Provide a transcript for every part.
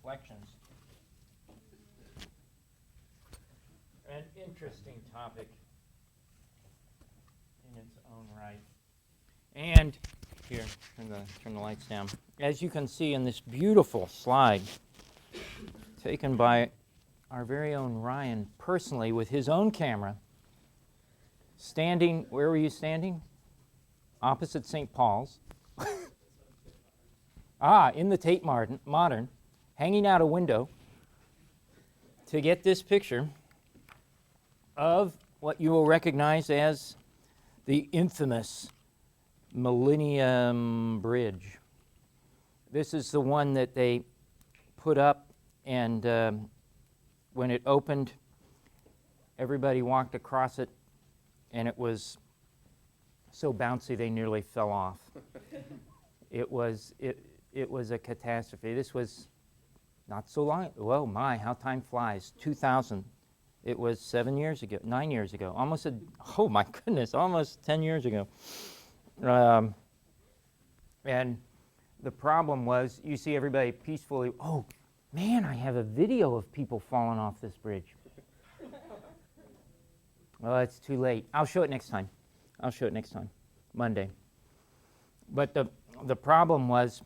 deflections. An interesting topic in its own right. And here, turn the lights down. As you can see in this beautiful slide taken by our very own Ryan personally with his own camera, standing, where were you standing? Opposite St. Paul's. In the Tate Modern, hanging out a window to get this picture of what you will recognize as the infamous Millennium Bridge. This is the one that they put up, and when it opened, everybody walked across it, and it was so bouncy they nearly fell off. It was a catastrophe. This was not so long. Well, my, how time flies. 2000. It was 9 years ago. Oh my goodness, almost 10 years ago. And the problem was, you see everybody peacefully, oh man, I have a video of people falling off this bridge. Well, it's too late. I'll show it next time. Monday. But the problem was,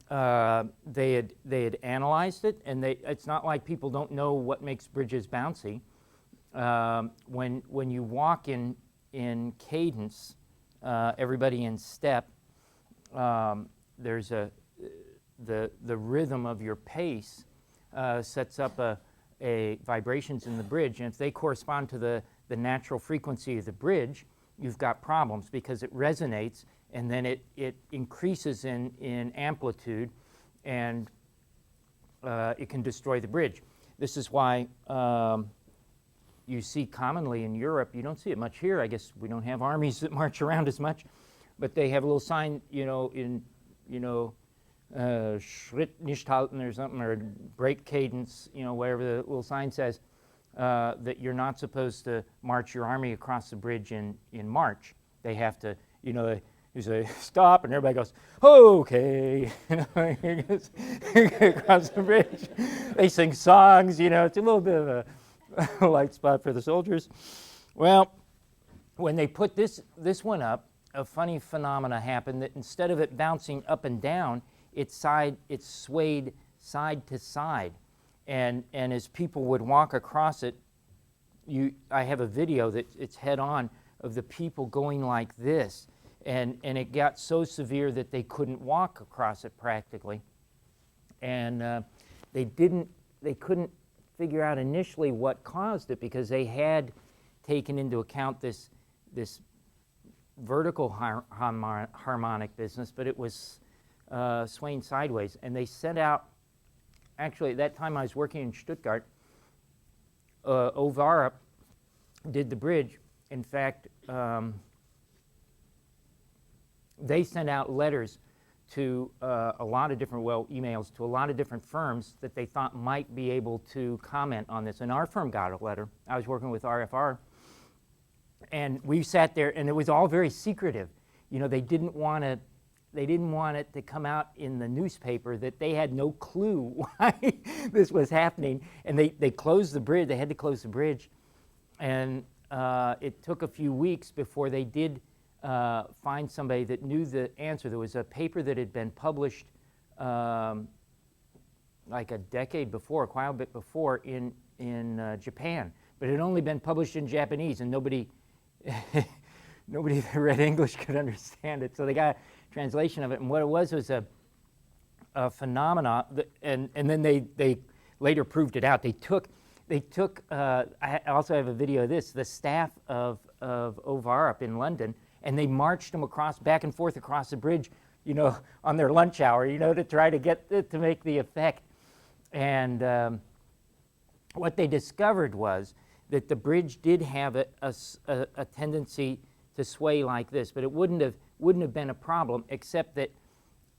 they had analyzed it, and it's not like people don't know what makes bridges bouncy. When you walk in cadence, everybody in step, there's the rhythm of your pace sets up a vibrations in the bridge, and if they correspond to the natural frequency of the bridge, you've got problems because it resonates, and then it increases in amplitude, and it can destroy the bridge. This is why you see commonly in Europe, you don't see it much here, I guess we don't have armies that march around as much, but they have a little sign, Schritt nicht halten or something, or break cadence, whatever the little sign says, that you're not supposed to march your army across the bridge in March. They have to, you say, stop, and everybody goes, okay, across the bridge. They sing songs, it's a little bit of a light spot for the soldiers. Well, when they put this one up, a funny phenomena happened that instead of it bouncing up and down, it swayed side to side. And as people would walk across it, I have a video that it's head on of the people going like this. And it got so severe that they couldn't walk across it practically. And they couldn't figure out initially what caused it, because they had taken into account this vertical harmonic business, but it was swaying sideways. And they sent out, actually at that time I was working in Stuttgart, Ovarup did the bridge. In fact, they sent out letters to a lot of different, emails to a lot of different firms that they thought might be able to comment on this. And our firm got a letter. I was working with RFR. And we sat there, and it was all very secretive. They didn't want it to come out in the newspaper that they had no clue why this was happening. And they closed the bridge. They had to close the bridge. And it took a few weeks before they did find somebody that knew the answer. There was a paper that had been published like a decade before, quite a bit before, in Japan, but it had only been published in Japanese, and nobody that read English could understand it. So they got a translation of it, and what it was a phenomena, and then they later proved it out. They took. I also have a video of this. The staff of Ovarup in London. And they marched them back and forth across the bridge, on their lunch hour, to try to get it to make the effect. And what they discovered was that the bridge did have a tendency to sway like this, but it wouldn't have been a problem, except that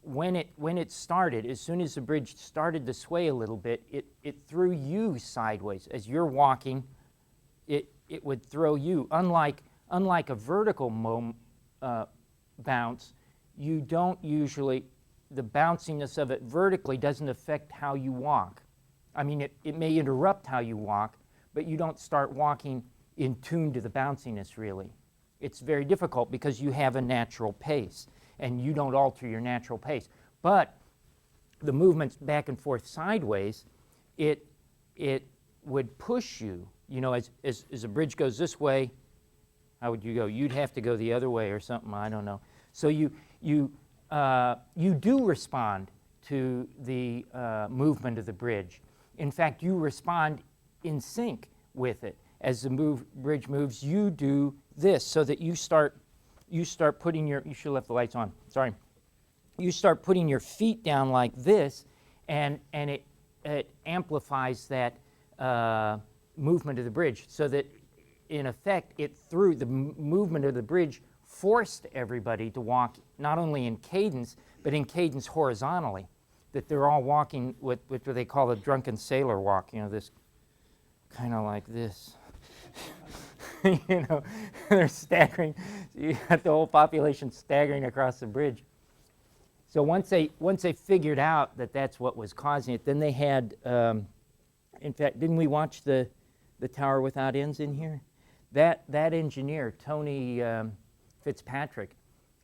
when it started, as soon as the bridge started to sway a little bit, it threw you sideways. As you're walking, it would throw you. Unlike a vertical bounce, you don't usually, the bounciness of it vertically doesn't affect how you walk. I mean, it may interrupt how you walk, but you don't start walking in tune to the bounciness, really. It's very difficult because you have a natural pace, and you don't alter your natural pace. But the movements back and forth sideways, it would push you. You know, as a bridge goes this way, how would you go? You'd have to go the other way or something, I don't know. So you do respond to the movement of the bridge. In fact, you respond in sync with it. As the bridge moves, you do this, so that you start putting your, you should have left the lights on, sorry. You start putting your feet down like this, and it amplifies that movement of the bridge, so that in effect, the movement of the bridge forced everybody to walk not only in cadence, but in cadence horizontally, that they're all walking with what they call the drunken sailor walk, you know, this kind of like this. You know, they're staggering. You got the whole population staggering across the bridge. So once they figured out that that's what was causing it, then they had, in fact, didn't we watch the Tower Without Ends in here? That engineer, Tony Fitzpatrick,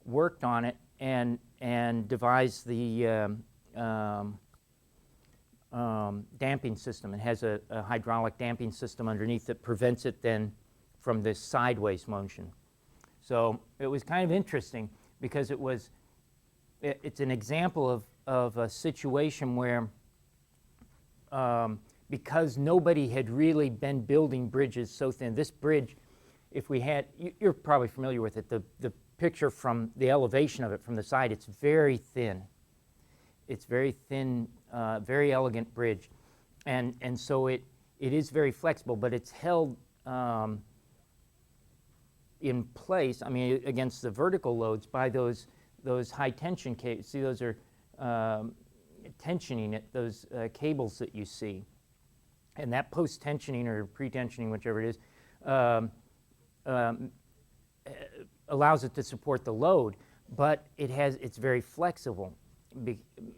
worked on it and devised the damping system. It has a hydraulic damping system underneath that prevents it then from this sideways motion. So it was kind of interesting because it's an example of a situation where because nobody had really been building bridges so thin. This bridge, if we had, you're probably familiar with it, the picture from the elevation of it from the side, it's very thin. It's very thin, very elegant bridge. And so it is very flexible, but it's held in place, I mean, against the vertical loads by those high tension cables. See, those are tensioning it, those cables that you see. And that post-tensioning or pre-tensioning, whichever it is, allows it to support the load, but it's very flexible.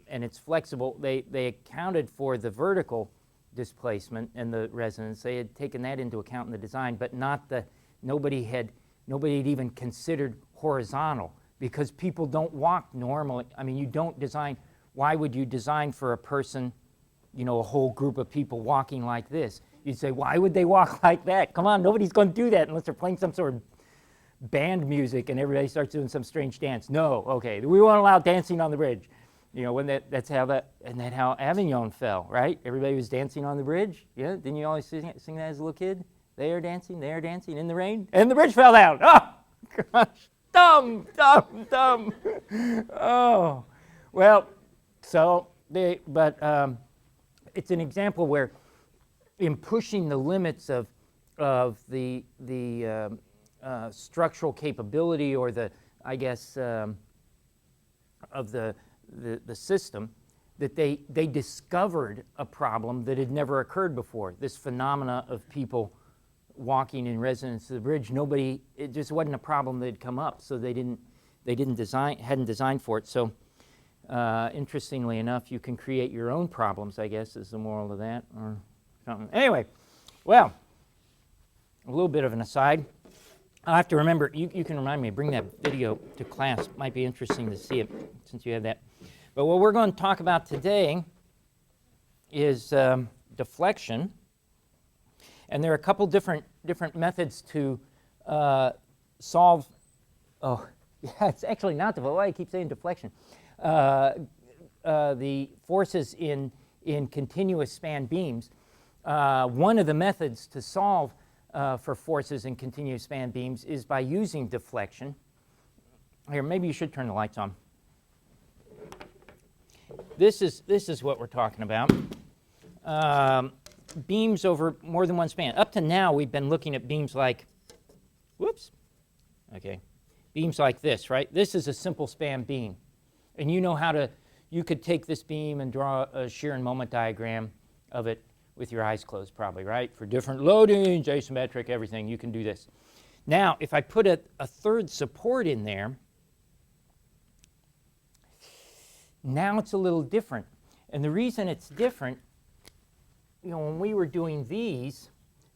And it's flexible. They accounted for the vertical displacement and the resonance. They had taken that into account in the design, but not nobody had even considered horizontal, because people don't walk normally. I mean, you don't design, why would you design for a person, you know, a whole group of people walking like this? You'd say, why would they walk like that? Come on, nobody's going to do that unless they're playing some sort of band music and everybody starts doing some strange dance. No, okay, we won't allow dancing on the bridge. You know, that's how Avignon fell, right? Everybody was dancing on the bridge. Yeah, didn't you always sing that as a little kid? They are dancing in the rain, and the bridge fell down. Oh, gosh, dumb. Oh, well, so it's an example where, in pushing the limits of the structural capability, or I guess of the system, that they discovered a problem that had never occurred before. This phenomena of people walking in resonance to the bridge. It just wasn't a problem that had come up, so hadn't designed for it. So interestingly enough, you can create your own problems, I guess, is the moral of that, or something. Anyway, well, a little bit of an aside. I'll have to remember, you can remind me, bring that video to class. Might be interesting to see it, since you have that. But what we're going to talk about today is deflection. And there are a couple different methods to solve, yeah, it's actually not deflection. Why do I keep saying deflection? The forces in continuous span beams. One of the methods to solve for forces in continuous span beams is by using deflection. Here, maybe you should turn the lights on. This is what we're talking about. Beams over more than one span. Up to now, we've been looking at beams like, beams like this, right? This is a simple span beam. And you know you could take this beam and draw a shear and moment diagram of it with your eyes closed, probably, right? For different loadings, asymmetric, everything, you can do this. Now, if I put a third support in there, Now it's a little different. And the reason it's different, when we were doing these,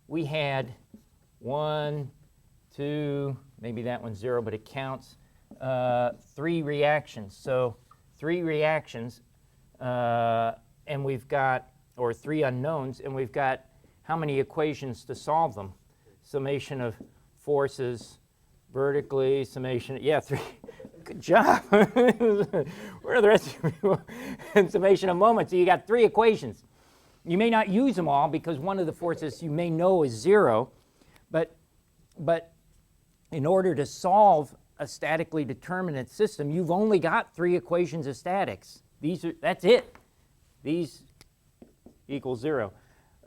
we had 1, 2, maybe that one's 0, but it counts, 3 reactions. So 3 reactions, and we've got, or 3 unknowns, and we've got how many equations to solve them? Summation of forces vertically, summation, 3. Good job. Where are the rest of you? And summation of moments. So you got 3 equations. You may not use them all because one of the forces you may know is 0, but in order to solve a statically determinate system, you've only got 3 equations of statics. That's it. These equals 0.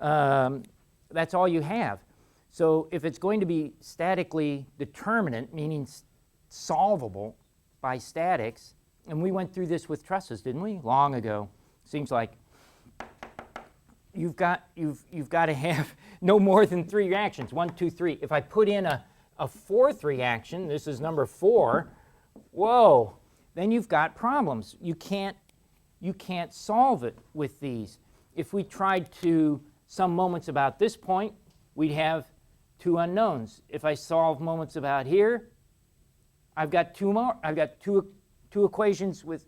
That's all you have. So if it's going to be statically determinate, meaning solvable by statics, and we went through this with trusses, didn't we? Long ago. Seems like you've got to have no more than 3 reactions. 1, 2, 3. If I put in a 4th reaction, this is number 4. Whoa! Then you've got problems. You can't solve it with these. If we tried to sum moments about this point, we'd have 2 unknowns. If I solve moments about here, I've got 2 more. I've got two equations with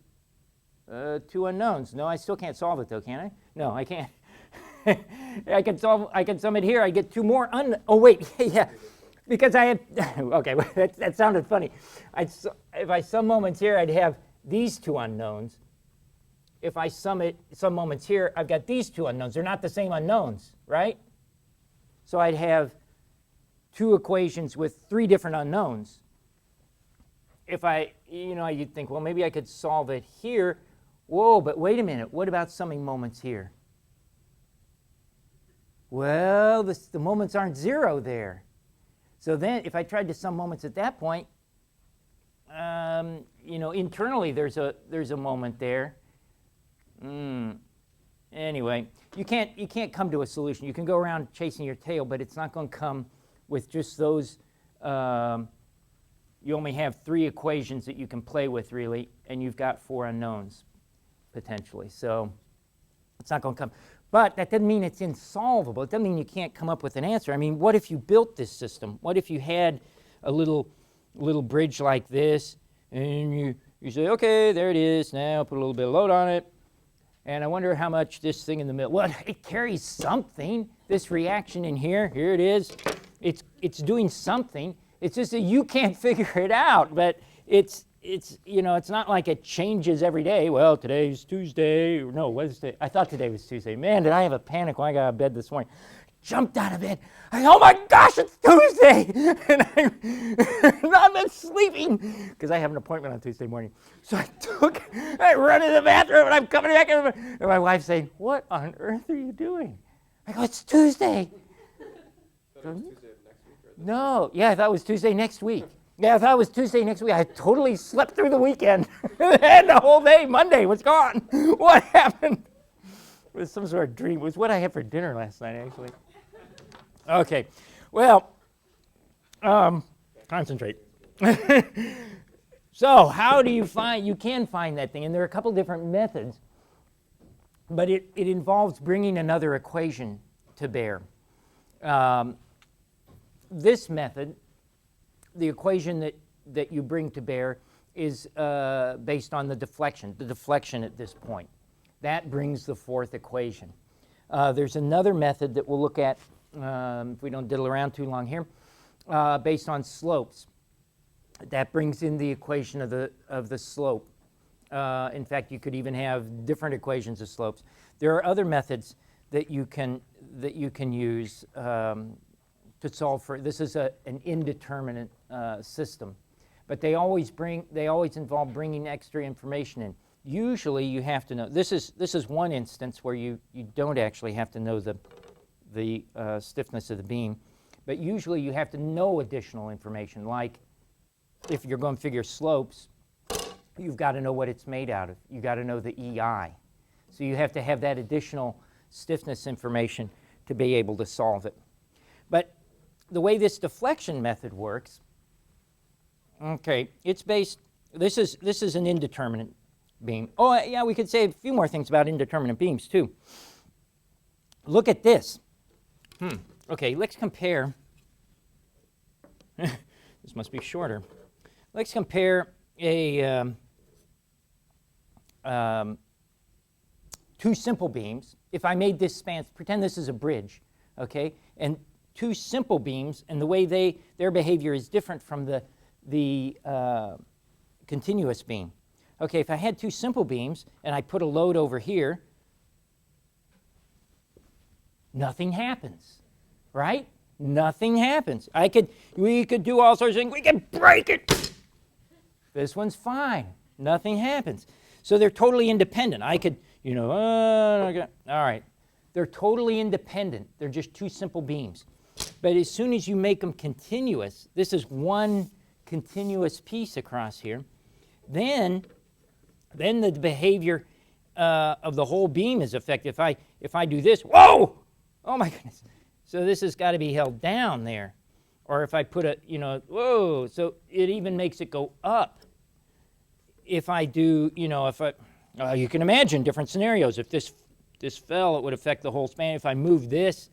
2 unknowns. No, I still can't solve it though, can I? No, I can't. I can sum it here. I get 2 more oh wait, yeah, because I had okay. That sounded funny. If I sum moments here, I'd have these 2 unknowns. If I sum moments here, I've got these 2 unknowns. They're not the same unknowns, right? So I'd have 2 equations with 3 different unknowns. If you'd think, well, maybe I could solve it here. Whoa, but wait a minute. What about summing moments here? Well, the moments aren't 0 there. So then if I tried to sum moments at that point, internally there's a moment there. Anyway, you can't come to a solution. You can go around chasing your tail, but it's not going to come with just those. You only have 3 equations that you can play with, really, and you've got 4 unknowns, potentially. So it's not going to come. But that doesn't mean it's insolvable. It doesn't mean you can't come up with an answer. I mean, what if you built this system? What if you had a little bridge like this, and you say, okay, there it is. Now put a little bit of load on it. And I wonder how much this thing in the middle, well, it carries something. This reaction in here it is. It's doing something. It's just that you can't figure it out, but it's not like it changes every day. Well, today's Tuesday. No, Wednesday. I thought today was Tuesday. Man, did I have a panic when I got out of bed this morning. Jumped out of bed. Oh my gosh, it's Tuesday! And I've been sleeping because I have an appointment on Tuesday morning. So I run into the bathroom and I'm coming back and my wife's saying, what on earth are you doing? I go, it's Tuesday. No, yeah, I thought it was Tuesday next week. Yeah, I thought it was Tuesday next week. I totally slept through the weekend. And the whole day, Monday, was gone. What happened? It was some sort of dream. It was what I had for dinner last night, actually. Okay, well, concentrate. So how do you can find that thing? And there are a couple different methods, but it involves bringing another equation to bear. This method, the equation that you bring to bear is based on the deflection at this point. That brings the 4th equation. There's another method that we'll look at if we don't diddle around too long here, based on slopes. That brings in the equation of the slope. In fact, you could even have different equations of slopes. There are other methods that you can use to solve for. This is an indeterminate system, but they always involve bringing extra information in. Usually, you have to know. This is one instance where you don't actually have to know the stiffness of the beam, but usually you have to know additional information. Like if you're going to figure slopes, you've got to know what it's made out of. You've got to know the EI. So you have to have that additional stiffness information to be able to solve it. But the way this deflection method works, okay, it's based, this is an indeterminate beam. Oh, yeah, we could say a few more things about indeterminate beams, too. Look at this. Okay, let's compare. This must be shorter. Let's compare a two simple beams. If I made this span, pretend this is a bridge, okay? And two simple beams, and the way their behavior is different from the continuous beam. Okay, if I had two simple beams and I put a load over here, nothing happens, right? Nothing happens. We could do all sorts of things. We could break it. This one's fine. Nothing happens. So they're totally independent. I could, all right. They're totally independent. They're just two simple beams. But as soon as you make them continuous, this is one continuous piece across here, then the behavior of the whole beam is affected. If I do this, whoa! Oh my goodness. So this has got to be held down there. Or if I put a, whoa, so it even makes it go up. If I do, you can imagine different scenarios. If this fell, it would affect the whole span. If I move this,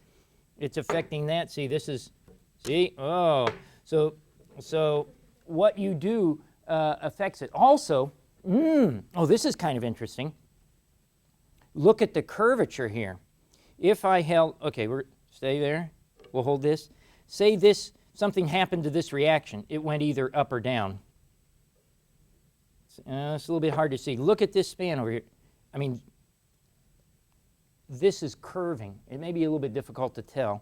it's affecting that. See, oh. So what you do affects it. Also, this is kind of interesting. Look at the curvature here. If I held, okay, stay there. We'll hold this. Say something happened to this reaction. It went either up or down. It's a little bit hard to see. Look at this span over here. I mean, this is curving. It may be a little bit difficult to tell.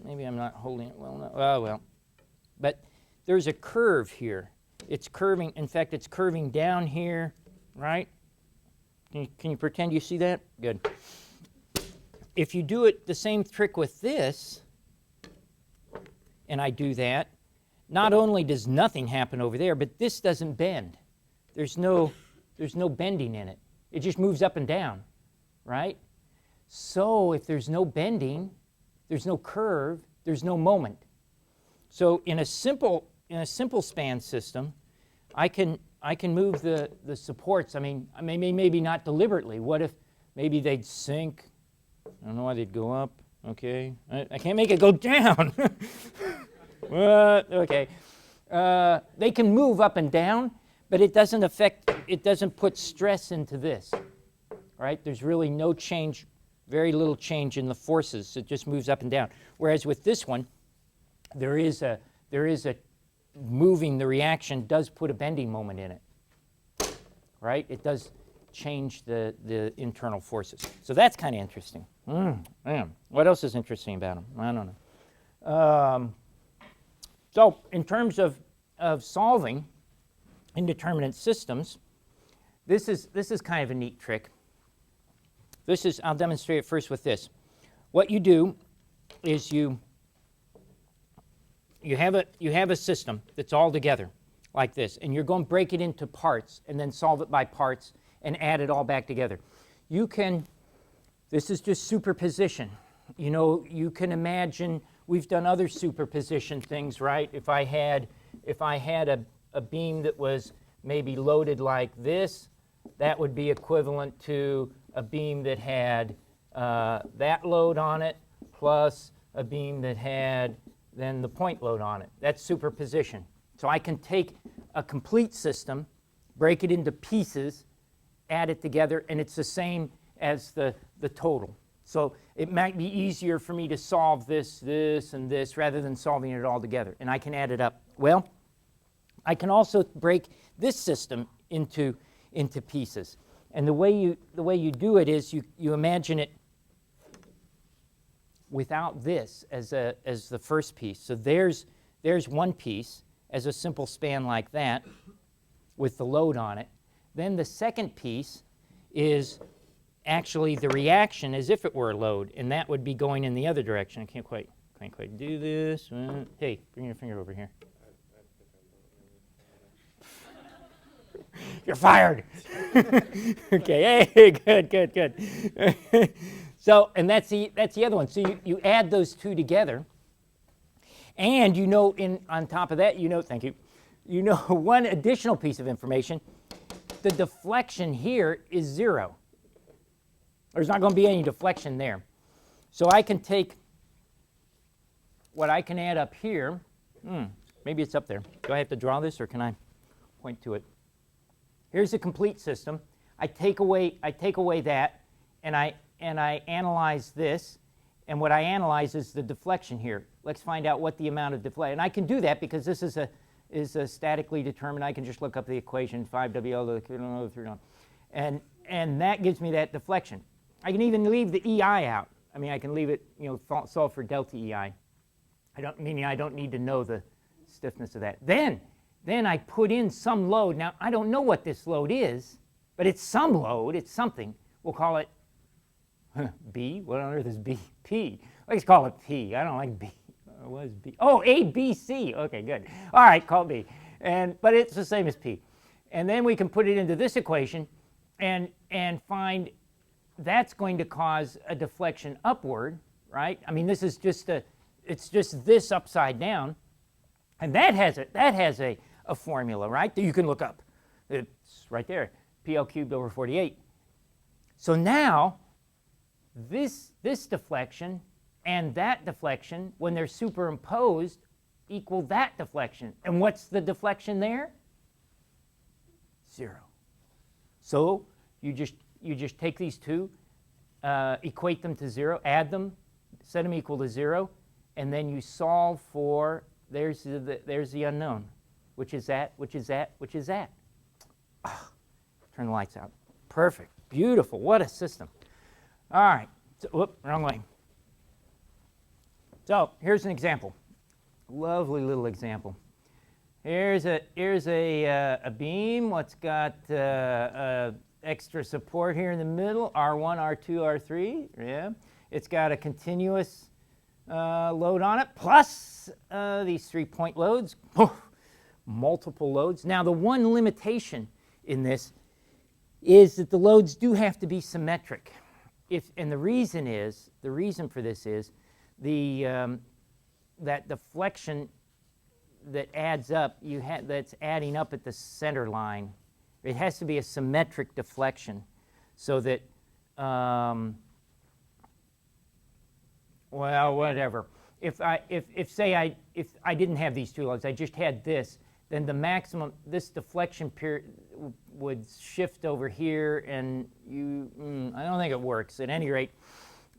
Maybe I'm not holding it well enough. Oh, well. But there's a curve here. It's curving. In fact, it's curving down here, right? Can you pretend you see that? Good. If you do it the same trick with this, and I do that, not only does nothing happen over there, but this doesn't bend. There's no bending in it. It just moves up and down, right? So if there's no bending, there's no curve, there's no moment. So in a simple span system, I can move the supports. I mean, maybe not deliberately. What if maybe they'd sink? I don't know why they'd go up. Okay, I can't make it go down. Okay, they can move up and down, but it doesn't put stress into this, right? There's really no change, very little change in the forces. It just moves up and down. Whereas with this one, there is a moving. The reaction does put a bending moment in it, right? It does change the internal forces. So that's kind of interesting. Man, what else is interesting about them? I don't know. So in terms of solving indeterminate systems, this is kind of a neat trick. I'll demonstrate it first with this. What you do is you have a system that's all together like this, and you're going to break it into parts and then solve it by parts and add it all back together. This is just superposition. You can imagine, we've done other superposition things, right? If I had a beam that was maybe loaded like this, that would be equivalent to a beam that had that load on it plus a beam that had then the point load on it. That's superposition. So I can take a complete system, break it into pieces, add it together, and it's the same as the total. So it might be easier for me to solve this, and this, rather than solving it all together, and I can add it up. Well, I can also break this system into pieces. And the way you do it is you imagine it without this as the first piece. So there's one piece as a simple span like that with the load on it. Then the second piece is actually the reaction as if it were a load, and that would be going in the other direction. I can't quite do this. Hey, bring your finger over here. You're fired. Okay, hey, good. So, and that's the other one. So you add those two together, and on top of that, thank you. One additional piece of information. But the deflection here is 0. There's not going to be any deflection there. So I can take what I can add up here. Maybe it's up there. Do I have to draw this, or can I point to it? Here's a complete system. I take away that, and I analyze this, and what I analyze is the deflection here. Let's find out what the amount of deflection. And I can do that because this is a statically determined. I can just look up the equation 5WL, and that gives me that deflection. I can even leave the EI out. I mean, I can leave it, solve for delta EI. Meaning I don't need to know the stiffness of that. Then I put in some load. Now, I don't know what this load is, but it's some load. It's something. We'll call it B. What on earth is B? P. Let's call it P. I don't like B. What is B? Oh, A, B, C. Okay, good. All right, call it B. But it's the same as P. And then we can put it into this equation and find that's going to cause a deflection upward, right? I mean, this is it's just this upside down. And that has a formula, right, that you can look up. It's right there, PL cubed over 48. So now, this deflection and that deflection, when they're superimposed, equal that deflection. And what's the deflection there? 0. So you just take these two, equate them to 0, add them, set them equal to 0, and then you solve for, there's the unknown. Which is that, which is that, which is that. Turn the lights out. Perfect. Beautiful. What a system. All right. So, whoop, wrong way. So here's an example. Lovely little example. Here's a beam. What's got extra support here in the middle? R1, R2, R3. Yeah. It's got a continuous load on it, plus these 3-point loads. Multiple loads. Now, the one limitation in this is that the loads do have to be symmetric. And the reason for this is that deflection that adds up, that's adding up at the center line. It has to be a symmetric deflection, so that well, whatever. If I didn't have these two loads, I just had this, then the maximum, this deflection period would shift over here, and I don't think it works. At any rate,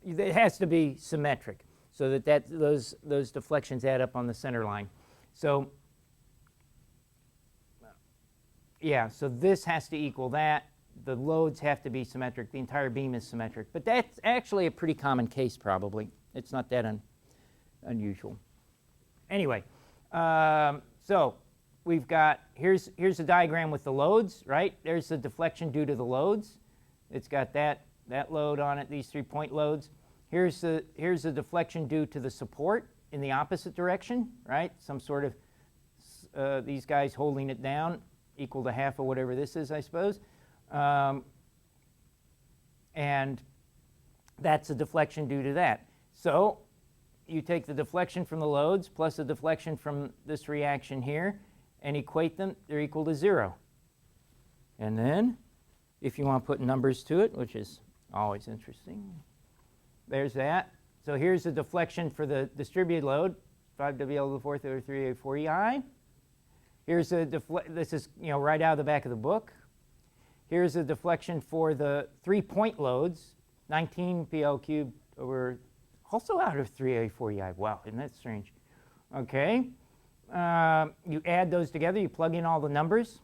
it has to be symmetric, so that those deflections add up on the center line. So yeah, so this has to equal that. The loads have to be symmetric. The entire beam is symmetric. But that's actually a pretty common case, probably. It's not that unusual. Anyway, so we've got, here's a diagram with the loads, right? There's the deflection due to the loads. It's got that load on it, these 3-point loads. Here's the deflection due to the support in the opposite direction, right? Some sort of, these guys holding it down, equal to half of whatever this is, I suppose. And that's a deflection due to that. So you take the deflection from the loads plus the deflection from this reaction here and equate them. They're equal to 0. And then if you want to put numbers to it, which is always interesting, there's that. So here's the deflection for the distributed load, 5WL to the 4th over 3A4EI. Here's this is right out of the back of the book. Here's the deflection for the 3-point loads, 19 PL cubed over, also out of 3A4EI. Wow, isn't that strange? Okay. You add those together, you plug in all the numbers.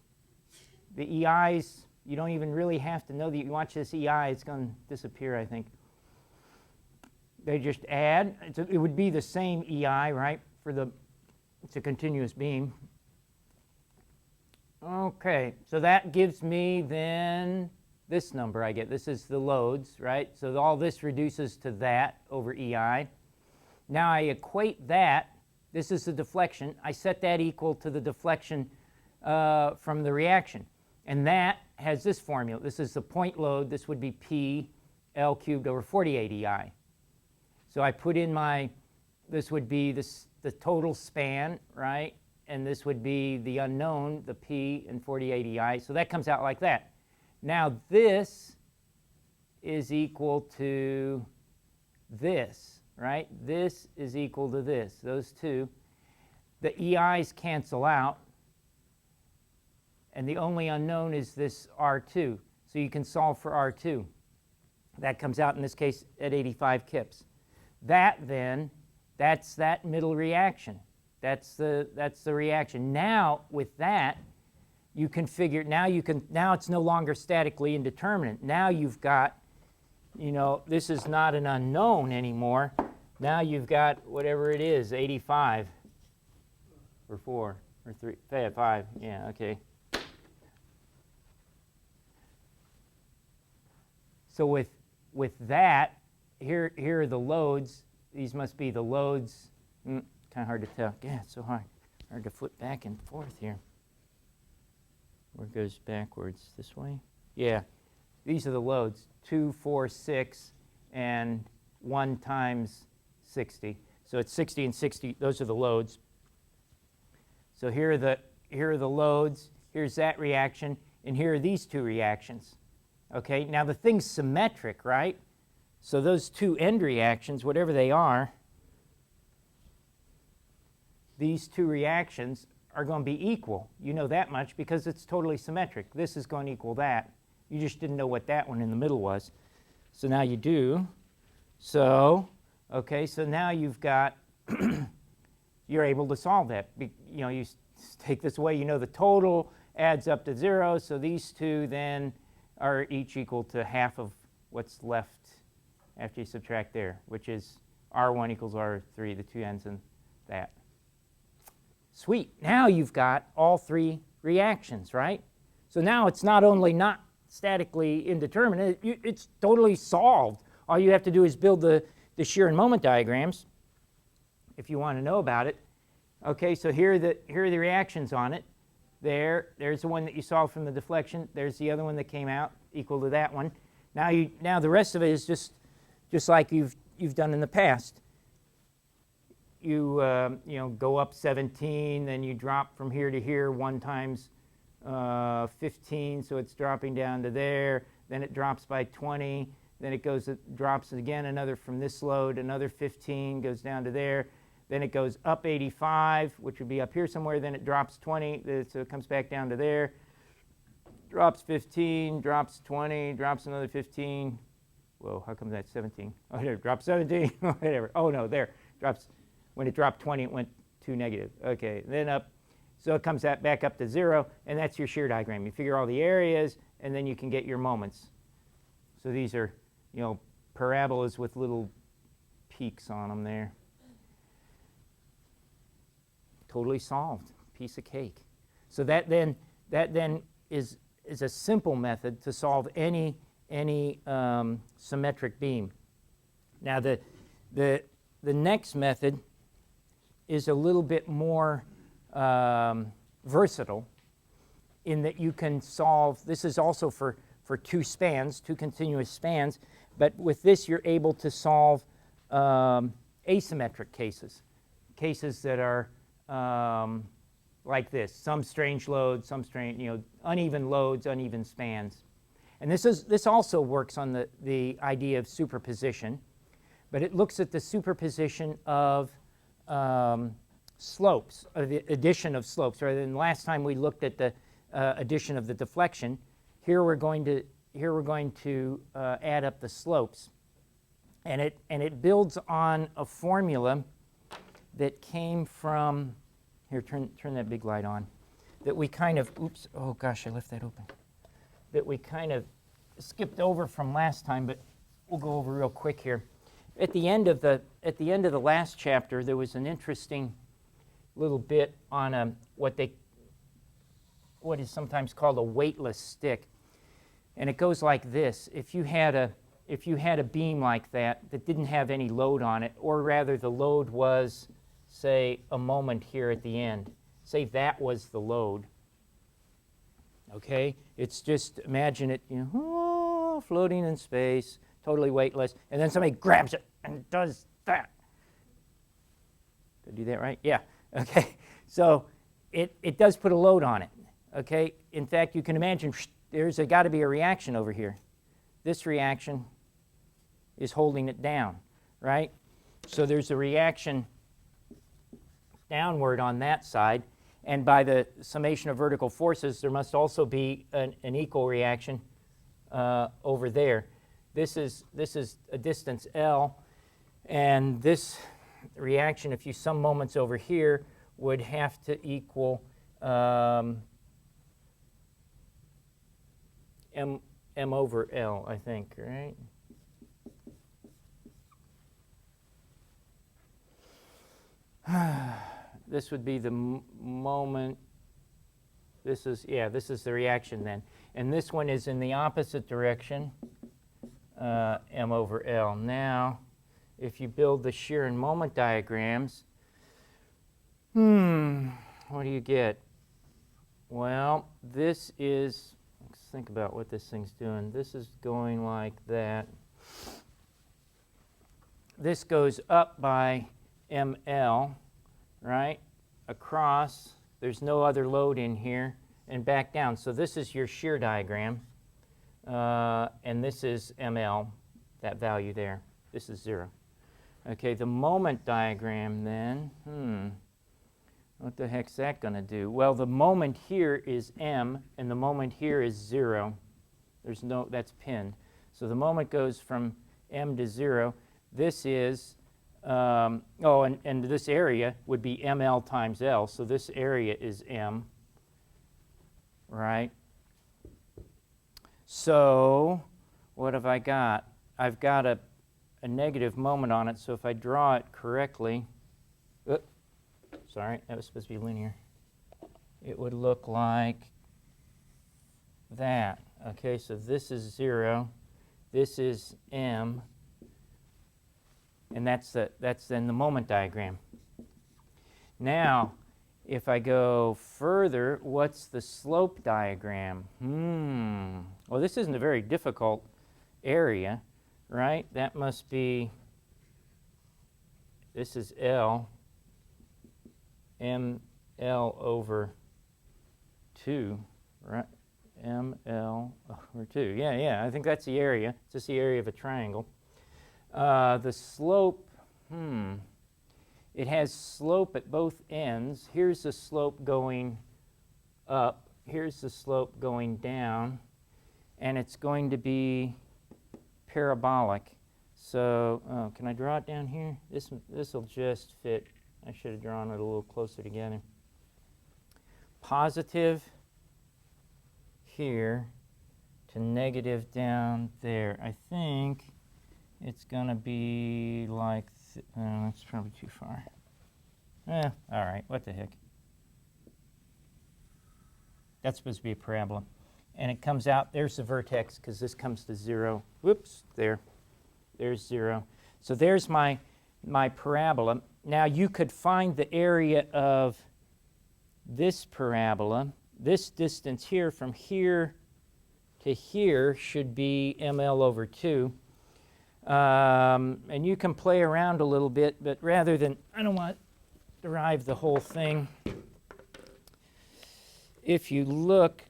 The EIs, you don't even really have to know that you watch this EI, it's going to disappear, I think. They just add. It would be the same EI, right? It's a continuous beam. Okay, so that gives me then this number I get. This is the loads, right? So all this reduces to that over EI. Now I equate that. This is the deflection. I set that equal to the deflection from the reaction. And that has this formula. This is the point load. This would be P L cubed over 48 EI. So I put in this would be the total span, right? and this would be the unknown, the P and 48 EI. So that comes out like that. Now this is equal to this, right? This is equal to this, those two. The EIs cancel out, and the only unknown is this R2. So you can solve for R2. That comes out in this case at 85 kips. That then, that's that middle reaction. That's the reaction. Now with that, you can figure, now it's no longer statically indeterminate. Now you've got, this is not an unknown anymore. Now you've got whatever it is, 85 or 4 or 3, 5, yeah, okay. So with that, here are the loads. These must be the loads. Kind of hard to tell. Yeah, it's so hard to flip back and forth here. Where it goes backwards this way? Yeah, these are the loads. 2, 4, 6, and 1 times 60. So it's 60 and 60. Those are the loads. So here are the loads. Here's that reaction, and here are these two reactions. Okay, now the thing's symmetric, right? So those two end reactions, whatever they are, these two reactions are going to be equal. You know that much because it's totally symmetric. This is going to equal that. You just didn't know what that one in the middle was. So now you do. So, okay, so now you've got, you're able to solve that. You take this away, the total adds up to 0, so these two then are each equal to half of what's left after you subtract there, which is R1 equals R3, the two ends in that. Sweet. Now you've got all three reactions, right? So now it's not only not statically indeterminate, it's totally solved. All you have to do is build the shear and moment diagrams if you want to know about it. Okay, so here are the reactions on it. There's the one that you saw from the deflection. There's the other one that came out equal to that one. Now the rest of it is just like you've done in the past. You go up 17, then you drop from here to here 1 times 15, so it's dropping down to there. Then it drops by 20. Then it drops again another from this load, another 15 goes down to there. Then it goes up 85, which would be up here somewhere. Then it drops 20, so it comes back down to there. Drops 15, drops 20, drops another 15. Whoa, how come that's 17? Oh, there, drops 17, whatever. Oh, no, there. Drops. When it dropped 20, it went to negative. Okay, then up. So it comes back up to 0, and that's your shear diagram. You figure all the areas, and then you can get your moments. So these are, parabolas with little peaks on them there. Totally solved. Piece of cake. So that then is a simple method to solve any symmetric beam. Now the next method is a little bit more versatile in that you can solve. This is also for two continuous spans, but with this you're able to solve asymmetric cases that are like this, some strange loads, some strange, uneven loads, uneven spans. And this also works on the idea of superposition, but it looks at the superposition of slopes, or the addition of slopes. Rather than last time we looked at the addition of the deflection, here we're going to add up the slopes, and it builds on a formula that came from here. Turn that big light on. That we kind of oh gosh, I left that open. That we kind of skipped over from last time, but we'll go over real quick here. At the end of the last chapter, there was an interesting little bit on what is sometimes called a weightless stick, and it goes like this: if you had a beam like that didn't have any load on it, or rather the load was, say, a moment here at the end. Say that was the load. Okay, it's just imagine it, floating in space, totally weightless, and then somebody grabs it and does that. Did I do that right? Yeah. Okay. So it does put a load on it, okay? In fact, you can imagine there's got to be a reaction over here. This reaction is holding it down, right? So there's a reaction downward on that side, and by the summation of vertical forces, there must also be an equal reaction over there. This is a distance L, and this reaction, if you sum moments over here, would have to equal M over L, I think, right? This would be the moment. This is the reaction then. And this one is in the opposite direction, M over L. Now, if you build the shear and moment diagrams, what do you get? Well, this is, let's think about what this thing's doing. This is going like that. This goes up by ML, right? Across, there's no other load in here, and back down. So this is your shear diagram, and this is ML, that value there. This is 0. Okay, the moment diagram then, what the heck's that going to do? Well, the moment here is M, and the moment here is 0. There's no, that's pinned. So the moment goes from M to 0. This is, and this area would be ML times L. So this area is M, right? So what have I got? I've got a negative moment on it. So if I draw it correctly, sorry, that was supposed to be linear. It would look like that. Okay, so this is 0. This is M. And that's then the moment diagram. Now, if I go further, what's the slope diagram? Well, this isn't a very difficult area, right? That must be, this is L, ML over 2, right? ML over 2. Yeah, I think that's the area. It's just the area of a triangle. The slope, it has slope at both ends. Here's the slope going up. Here's the slope going down. And it's going to be parabolic. So, can I draw it down here? This will just fit. I should have drawn it a little closer together. Positive here to negative down there. I think it's going to be like, that's probably too far. All right, what the heck. That's supposed to be a parabola. And it comes out, there's the vertex, because this comes to 0. Whoops, there's 0. So there's my parabola. Now you could find the area of this parabola. This distance here from here to here should be ML over 2. And you can play around a little bit, but rather than, I don't want to derive the whole thing. If you look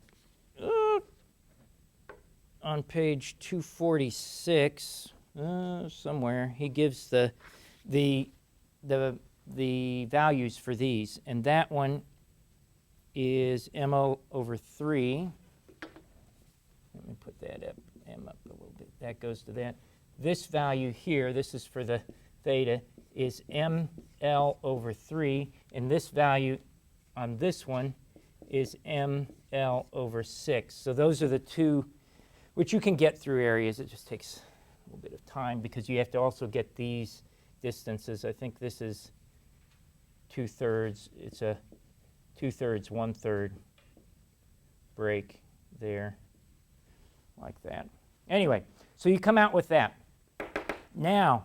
on page 246, somewhere, he gives the values for these, and that one is ML over 3. Let me put that up, M up a little bit. That goes to that. This value here, this is for the theta, is ML over 3, and this value on this one is ML over 6. So those are the two, which you can get through areas. It just takes a little bit of time because you have to also get these distances. I think this is 2/3. It's a 2/3, 1/3 break there, like that. Anyway, so you come out with that. Now,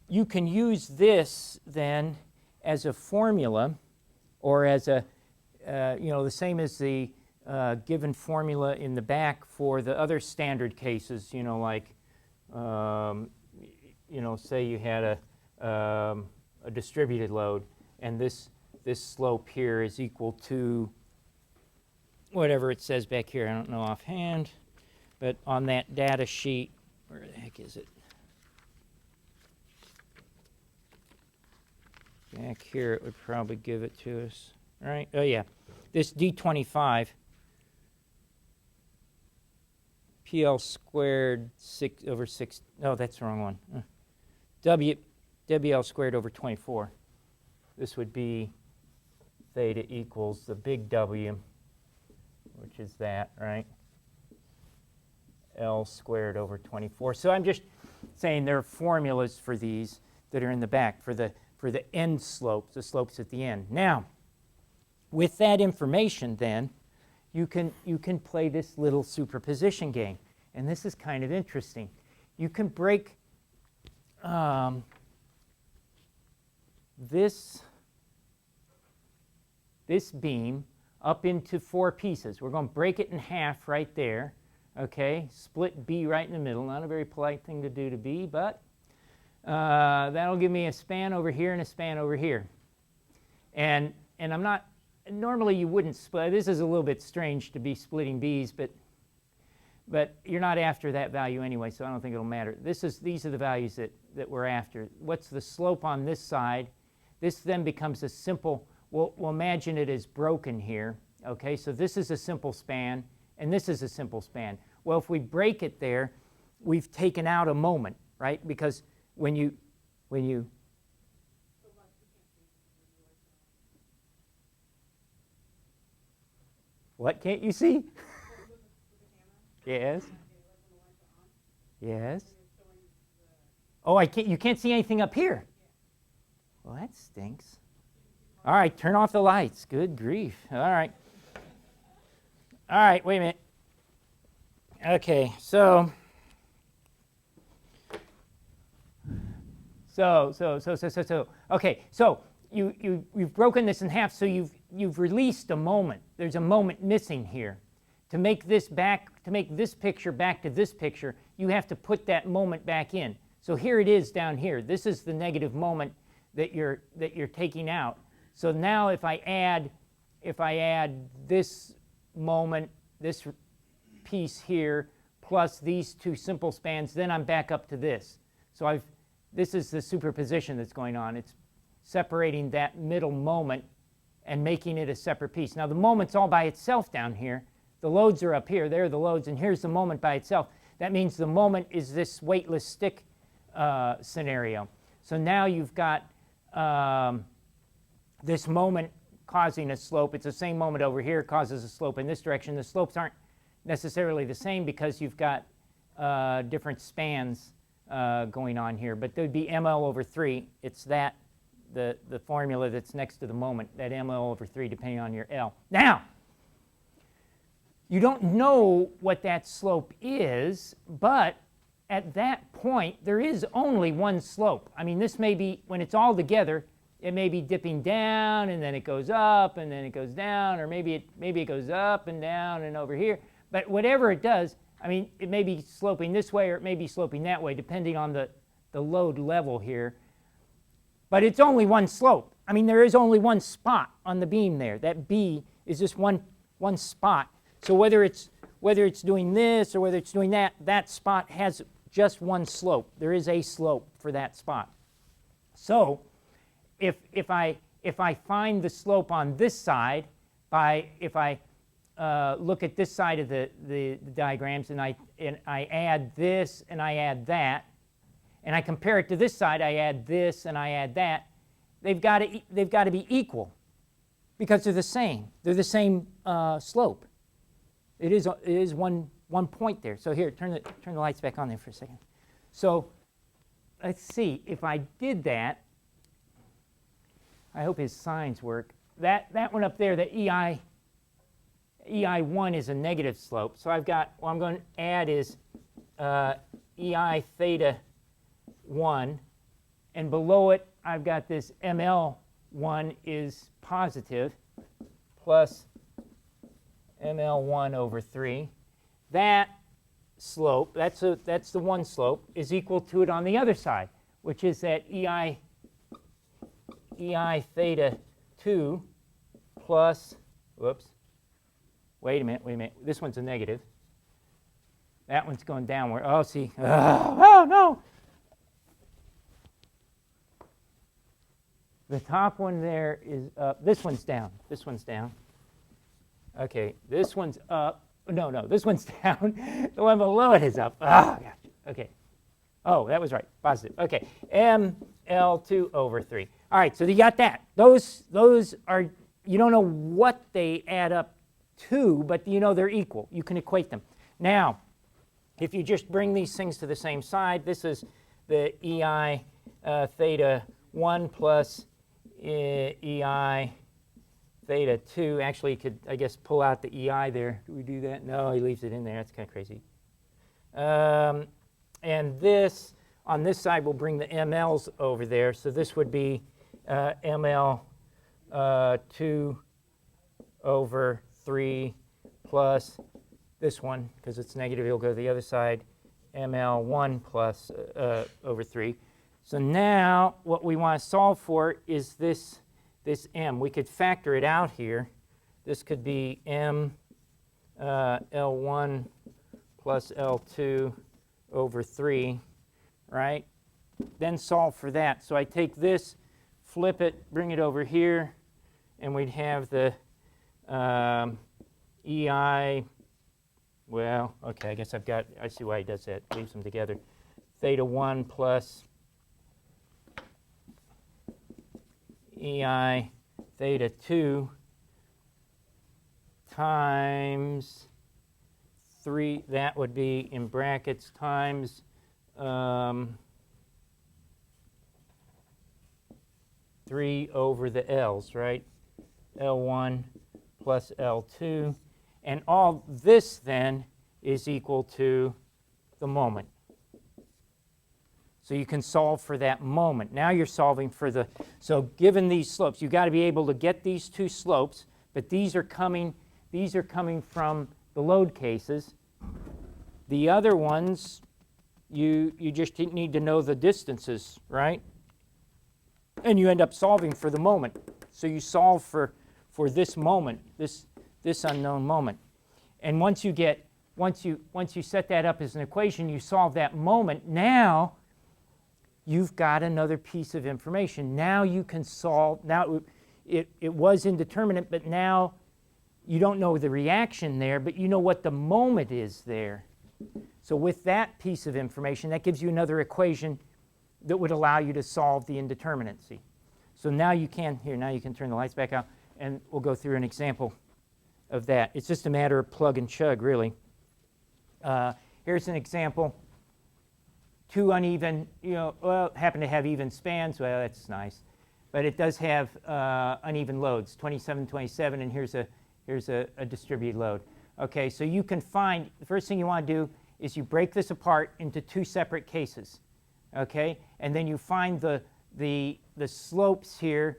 you can use this then as a formula, or as a, the same as the given formula in the back for the other standard cases, like, say you had a distributed load, and this this slope here is equal to whatever it says back here. I don't know offhand, but on that data sheet, where the heck is it? Back here, it would probably give it to us, right? Oh, yeah. This D25, PL squared 6 over 6. No, that's the wrong one. WL squared over 24. This would be theta equals the big W, which is that, right? L squared over 24. So I'm just saying there are formulas for these that are in the back for the end slopes, the slopes at the end. Now, with that information, then you can play this little superposition game, and this is kind of interesting. You can break this beam up into 4 pieces. We're going to break it in half right there. Okay, split B right in the middle. Not a very polite thing to do to B, but that'll give me a span over here and a span over here. And I'm not, normally you wouldn't split. This is a little bit strange to be splitting B's, but you're not after that value anyway, so I don't think it'll matter. These are the values that we're after. What's the slope on this side? This then becomes a simple, we'll imagine it is broken here. Okay, so this is a simple span, and this is a simple span. Well, if we break it there, we've taken out a moment, right? Because when you what can't you see? Yes. Yes. Oh, you can't see anything up here. Well, that stinks. All right, turn off the lights. Good grief. All right. All right, wait a minute. Okay, so okay, so you've broken this in half, so you've released a moment. There's a moment missing here. To make this picture back to this picture, you have to put that moment back in. So here it is down here. This is the negative moment that you're taking out. So now if I add this moment, this piece here, plus these 2 simple spans, then I'm back up to this. So this is the superposition that's going on. It's separating that middle moment and making it a separate piece. Now the moment's all by itself down here. The loads are up here. There are the loads, and here's the moment by itself. That means the moment is this weightless stick scenario. So now you've got this moment causing a slope. It's the same moment over here, causes a slope in this direction. The slopes aren't necessarily the same because you've got different spans going on here. But there would be ml over 3. It's that, the formula that's next to the moment, that ml over 3, depending on your L. Now, you don't know what that slope is, but at that point, there is only one slope. I mean, this may be, when it's all together, it may be dipping down, and then it goes up, and then it goes down, or maybe it goes up and down and over here. But whatever it does, I mean, it may be sloping this way, or it may be sloping that way, depending on the load level here. But it's only one slope. I mean, there is only one spot on the beam there. That B is just one spot. So whether it's doing this or whether it's doing that, that spot has just one slope. There is a slope for that spot. So if I find the slope on this side, if I look at this side of the diagrams and I add this and I add that, and I compare it to this side, I add this and I add that, they've got to be equal because they're the same. They're the same slope. It is one point there. So here, turn the lights back on there for a second. So let's see, if I did that, I hope his signs work. That one up there, the EI1 is a negative slope. So I've got, what I'm going to add is EI theta 1, and below it I've got this ML1 is positive plus ML1 over 3. That slope, that's the one slope, is equal to it on the other side, which is that EI theta 2 plus, whoops, wait a minute, this one's a negative. That one's going downward. Oh, see, oh no! The top one there is up. This one's down. This one's down. Okay, this one's up. No, this one's down. The one below it is up. Oh, yeah. Okay. Oh, that was right. Positive. Okay. ML2 over 3. All right, so you got that. Those are, you don't know what they add up to, but you know they're equal. You can equate them. Now, if you just bring these things to the same side, this is the EI theta 1 plus EI theta 2. Actually, you could, I guess, pull out the EI there. Do we do that? No, he leaves it in there. That's kind of crazy. And this, on this side, we'll bring the MLs over there. So this would be ML 2 over 3 plus this one, because it's negative, it'll go to the other side, ML 1 plus over 3. So now what we want to solve for is this M. We could factor it out here. This could be M L1 plus L2 over 3, right? Then solve for that. So I take this, flip it, bring it over here, and we'd have the EI, well, okay, I guess I see why he does that, leaves them together. Theta 1 plus EI theta 2 times 3, that would be in brackets times 3 over the L's, right? L1 plus L2. And all this then is equal to the moment. So you can solve for that moment. Now you're solving for the, so given these slopes, you've got to be able to get these two slopes, but these are coming from the load cases. The other ones, you just need to know the distances, right? And you end up solving for the moment. So you solve for this moment, this unknown moment. And once you set that up as an equation, you solve that moment. Now you've got another piece of information. Now you can solve, now it was indeterminate, but now you don't know the reaction there, but you know what the moment is there. So with that piece of information, that gives you another equation that would allow you to solve the indeterminacy. So now you can, now you can turn the lights back out, and we'll go through an example of that. It's just a matter of plug and chug, really. Here's an example. Two uneven, well, happen to have even spans. Well, that's nice. But it does have uneven loads, 27, 27, and here's a distributed load. Okay, so you can find, the first thing you want to do is you break this apart into two separate cases. Okay, and then you find the slopes here,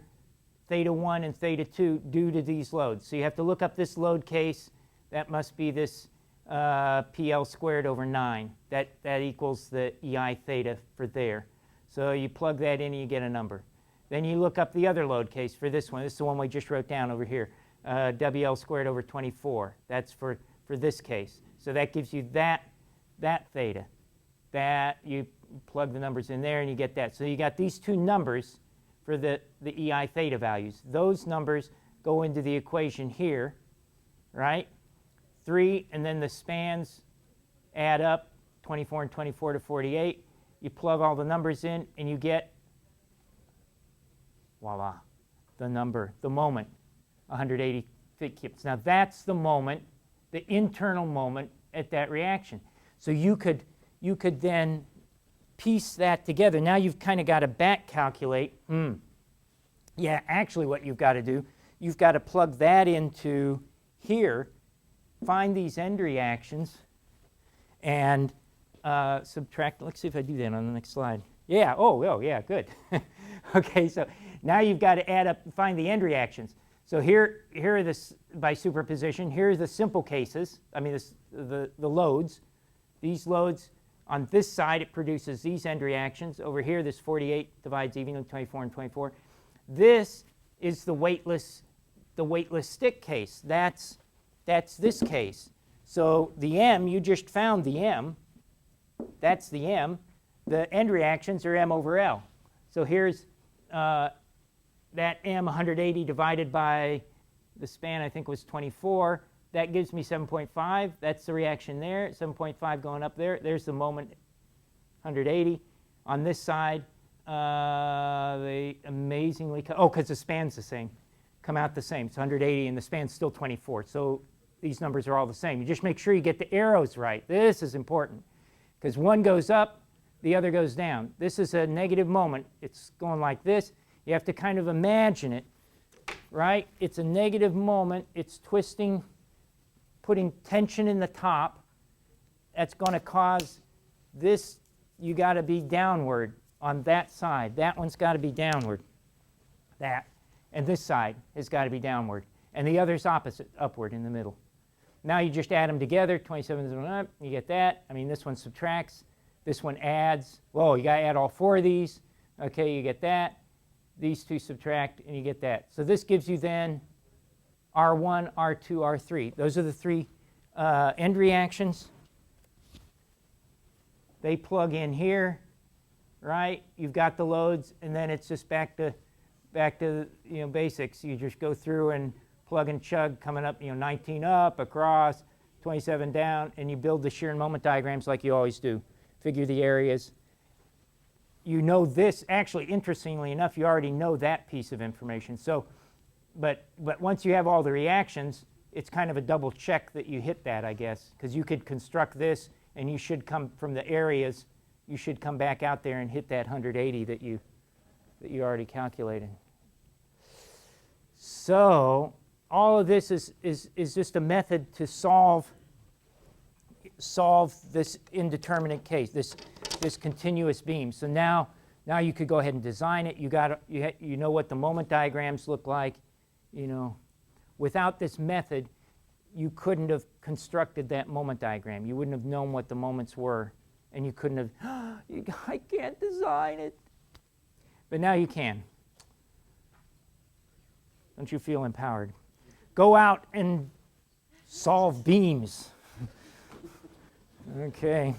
theta 1 and theta 2, due to these loads. So you have to look up this load case. That must be this PL squared over 9. That equals the EI theta for there. So you plug that in and you get a number. Then you look up the other load case for this one. This is the one we just wrote down over here. WL squared over 24. That's for this case. So that gives you that theta. That you plug the numbers in there and you get that. So you got these two numbers for the EI theta values. Those numbers go into the equation here, right? 3, and then the spans add up, 24 and 24 to 48. You plug all the numbers in and you get, voila, the number, the moment, 180 kips. Now that's the moment, the internal moment at that reaction. So you could then piece that together. Now you've kind of got to back calculate. Yeah, actually what you've got to do, you've got to plug that into here, find these end reactions, and subtract. Let's see if I do that on the next slide. Yeah, oh yeah, good. Okay, so now you've got to add up, find the end reactions. So here are this, by superposition, here's the simple cases, I mean the loads. These loads, on this side it produces these end reactions. Over here this 48 divides evenly 24 and 24. This is the weightless stick case. That's this case. So the M, you just found the M. That's the M. The end reactions are M over L. So here's that M 180 divided by the span, I think was 24. That gives me 7.5. That's the reaction there. 7.5 going up there. There's the moment 180. On this side, they amazingly, because the span's the same, come out the same. It's 180 and the span's still 24. So these numbers are all the same. You just make sure you get the arrows right. This is important because one goes up, the other goes down. This is a negative moment. It's going like this. You have to kind of imagine it, right? It's a negative moment. It's twisting, putting tension in the top. That's going to cause this, you got to be downward on that side. That one's got to be downward. That. And this side has got to be downward. And the other's opposite, upward in the middle. Now you just add them together. 27 is going up. You get that. I mean, this one subtracts. This one adds. Well, you got to add all four of these. Okay, you get that. These two subtract, and you get that. So this gives you then R1, R2, R3. Those are the three end reactions. They plug in here, right? You've got the loads, and then it's just back to basics. You just go through and plug and chug, coming up 19 up, across, 27 down, and you build the shear and moment diagrams like you always do. Figure the areas. You know this, actually, interestingly enough, you already know that piece of information. So, but once you have all the reactions, it's kind of a double check that you hit that, I guess, because you could construct this, and you should come from the areas. You should come back out there and hit that 180 that you already calculated. So all of this is just a method to solve this indeterminate case, this continuous beam. So now you could go ahead and design it. You know what the moment diagrams look like. Without this method, you couldn't have constructed that moment diagram. You wouldn't have known what the moments were, and you couldn't have. I can't design it, but now you can. Don't you feel empowered? Go out and solve beams. Okay.